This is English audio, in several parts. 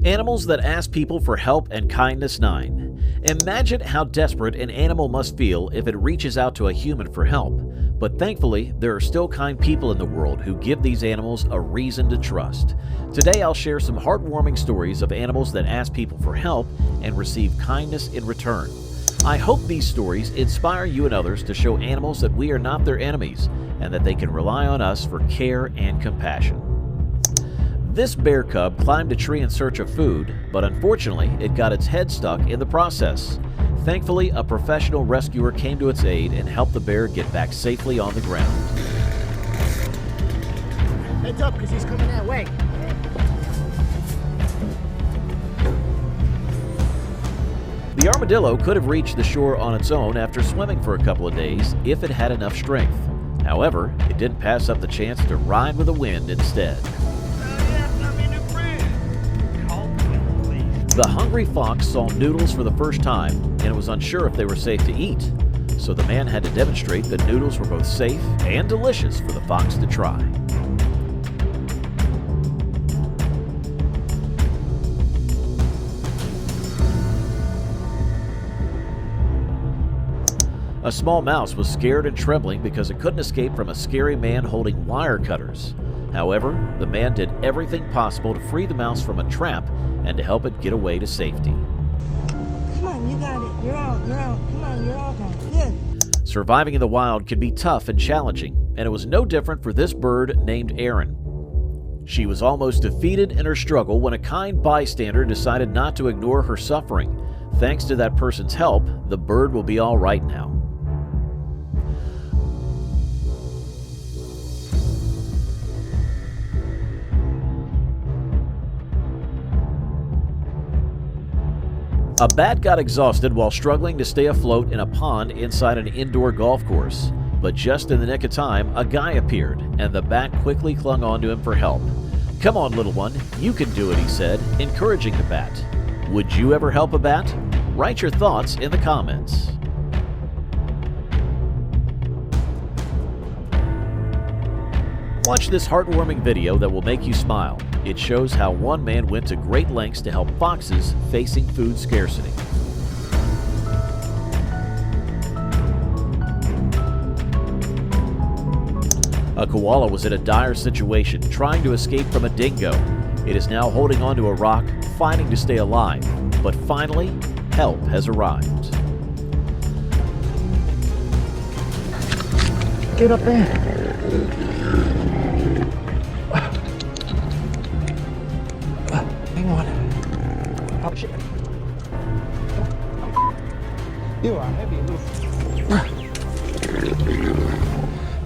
Animals that ask people for help and kindness 9. Imagine how desperate an animal must feel if it reaches out to a human for help. But thankfully, there are still kind people in the world who give these animals a reason to trust. Today, I'll share some heartwarming stories of animals that ask people for help and receive kindness in return. I hope these stories inspire you and others to show animals that we are not their enemies and that they can rely on us for care and compassion. This bear cub climbed a tree in search of food, but unfortunately, it got its head stuck in the process. Thankfully, a professional rescuer came to its aid and helped the bear get back safely on the ground. Heads up, because he's coming that way. The armadillo could have reached the shore on its own after swimming for a couple of days if it had enough strength. However, it didn't pass up the chance to ride with the wind instead. The hungry fox saw noodles for the first time and was unsure if they were safe to eat. So the man had to demonstrate that noodles were both safe and delicious for the fox to try. A small mouse was scared and trembling because it couldn't escape from a scary man holding wire cutters. However, the man did everything possible to free the mouse from a trap and to help it get away to safety. Come on, you got it. You're out. Come on, you're out now. Good. Surviving in the wild can be tough and challenging, and it was no different for this bird named Erin. She was almost defeated in her struggle when a kind bystander decided not to ignore her suffering. Thanks to that person's help, the bird will be all right now. A bat got exhausted while struggling to stay afloat in a pond inside an indoor golf course. But just in the nick of time, a guy appeared, and the bat quickly clung onto him for help. "Come on, little one, you can do it," he said, encouraging the bat. Would you ever help a bat? Write your thoughts in the comments. Watch this heartwarming video that will make you smile. It shows how one man went to great lengths to help foxes facing food scarcity. A koala was in a dire situation, trying to escape from a dingo. It is now holding onto a rock, fighting to stay alive. But finally, help has arrived. Get up there. Hang on. Oh, shit. You are heavy.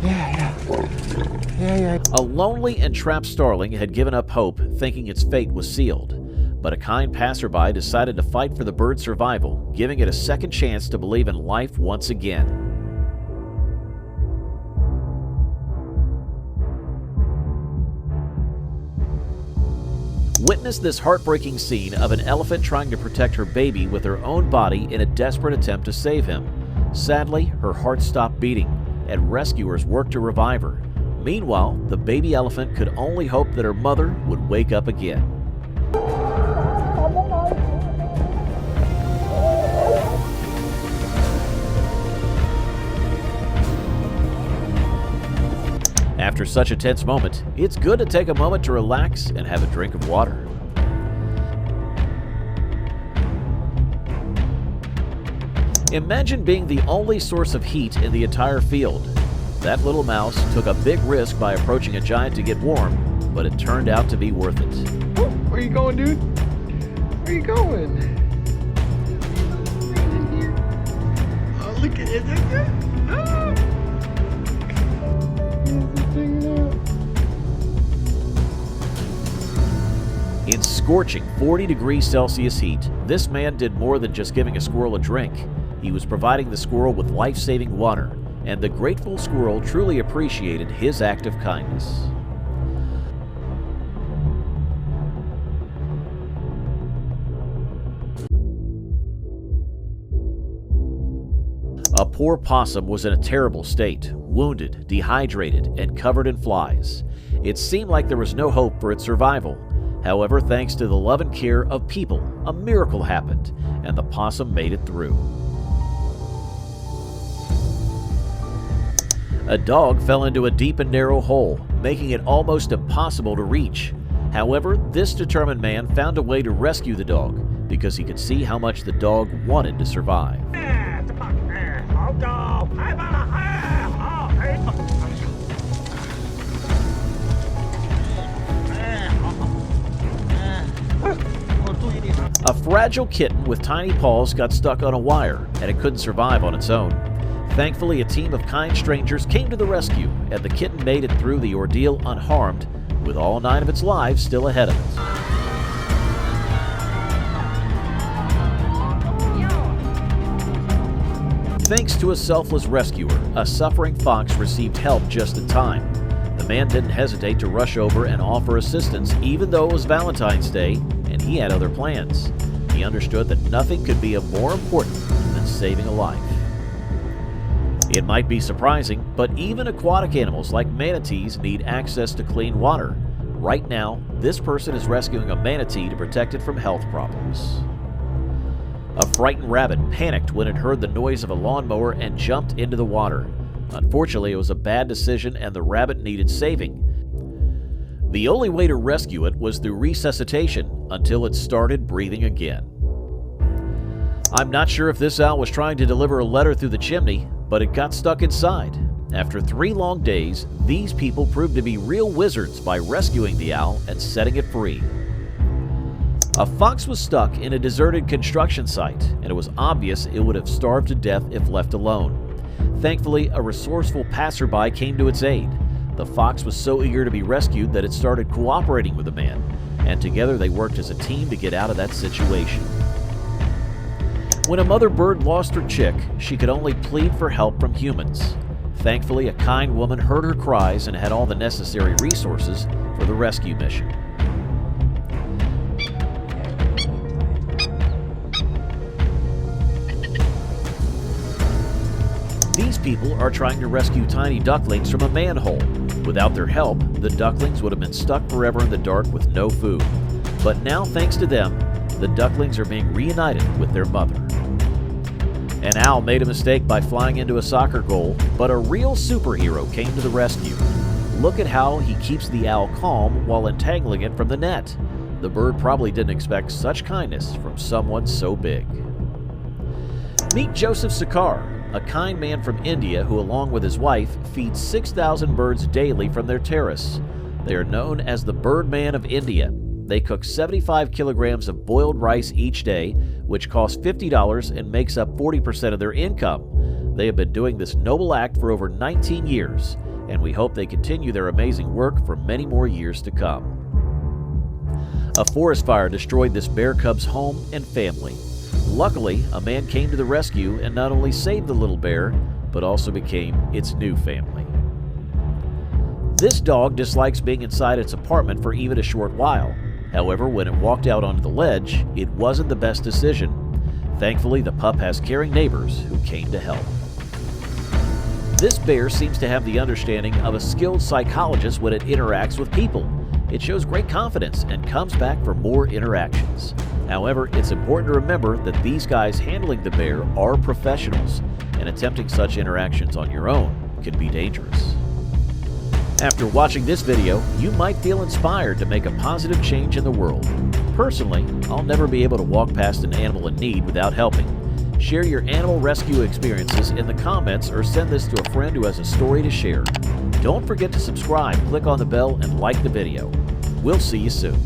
Yeah. A lonely and trapped starling had given up hope, thinking its fate was sealed. But a kind passerby decided to fight for the bird's survival, giving it a second chance to believe in life once again. Witness this heartbreaking scene of an elephant trying to protect her baby with her own body in a desperate attempt to save him. Sadly, her heart stopped beating, and rescuers worked to revive her. Meanwhile, the baby elephant could only hope that her mother would wake up again. After such a tense moment, it's good to take a moment to relax and have a drink of water. Imagine being the only source of heat in the entire field. That little mouse took a big risk by approaching a giant to get warm, but it turned out to be worth it. Oh, where you going, dude? Where you going? Oh, look at it. Ah. In scorching 40 degrees Celsius heat, this man did more than just giving a squirrel a drink. He was providing the squirrel with life-saving water, and the grateful squirrel truly appreciated his act of kindness. A poor possum was in a terrible state, wounded, dehydrated, and covered in flies. It seemed like there was no hope for its survival. However, thanks to the love and care of people, a miracle happened, and the possum made it through. A dog fell into a deep and narrow hole, making it almost impossible to reach. However, this determined man found a way to rescue the dog because he could see how much the dog wanted to survive. A fragile kitten with tiny paws got stuck on a wire, and it couldn't survive on its own. Thankfully, a team of kind strangers came to the rescue, and the kitten made it through the ordeal unharmed, with all 9 of its lives still ahead of it. Thanks to a selfless rescuer, a suffering fox received help just in time. The man didn't hesitate to rush over and offer assistance even though it was Valentine's Day and he had other plans. He understood that nothing could be more important than saving a life. It might be surprising, but even aquatic animals like manatees need access to clean water. Right now, this person is rescuing a manatee to protect it from health problems. A frightened rabbit panicked when it heard the noise of a lawnmower and jumped into the water. Unfortunately, it was a bad decision and the rabbit needed saving. The only way to rescue it was through resuscitation until it started breathing again. I'm not sure if this owl was trying to deliver a letter through the chimney, but it got stuck inside. After 3 long days, these people proved to be real wizards by rescuing the owl and setting it free. A fox was stuck in a deserted construction site, and it was obvious it would have starved to death if left alone. Thankfully, a resourceful passerby came to its aid. The fox was so eager to be rescued that it started cooperating with the man, and together they worked as a team to get out of that situation. When a mother bird lost her chick, she could only plead for help from humans. Thankfully, a kind woman heard her cries and had all the necessary resources for the rescue mission. These people are trying to rescue tiny ducklings from a manhole. Without their help, the ducklings would have been stuck forever in the dark with no food. But now, thanks to them, the ducklings are being reunited with their mother. An owl made a mistake by flying into a soccer goal, but a real superhero came to the rescue. Look at how he keeps the owl calm while entangling it from the net. The bird probably didn't expect such kindness from someone so big. Meet Joseph Sakar, a kind man from India who, along with his wife, feeds 6,000 birds daily from their terrace. They are known as the Birdman of India. They cook 75 kilograms of boiled rice each day, which costs $50 and makes up 40% of their income. They have been doing this noble act for over 19 years, and we hope they continue their amazing work for many more years to come. A forest fire destroyed this bear cub's home and family. Luckily, a man came to the rescue and not only saved the little bear, but also became its new family. This dog dislikes being inside its apartment for even a short while. However, when it walked out onto the ledge, it wasn't the best decision. Thankfully, the pup has caring neighbors who came to help. This bear seems to have the understanding of a skilled psychologist when it interacts with people. It shows great confidence and comes back for more interactions. However, it's important to remember that these guys handling the bear are professionals, and attempting such interactions on your own can be dangerous. After watching this video, you might feel inspired to make a positive change in the world. Personally, I'll never be able to walk past an animal in need without helping. Share your animal rescue experiences in the comments or send this to a friend who has a story to share. Don't forget to subscribe, click on the bell, and like the video. We'll see you soon.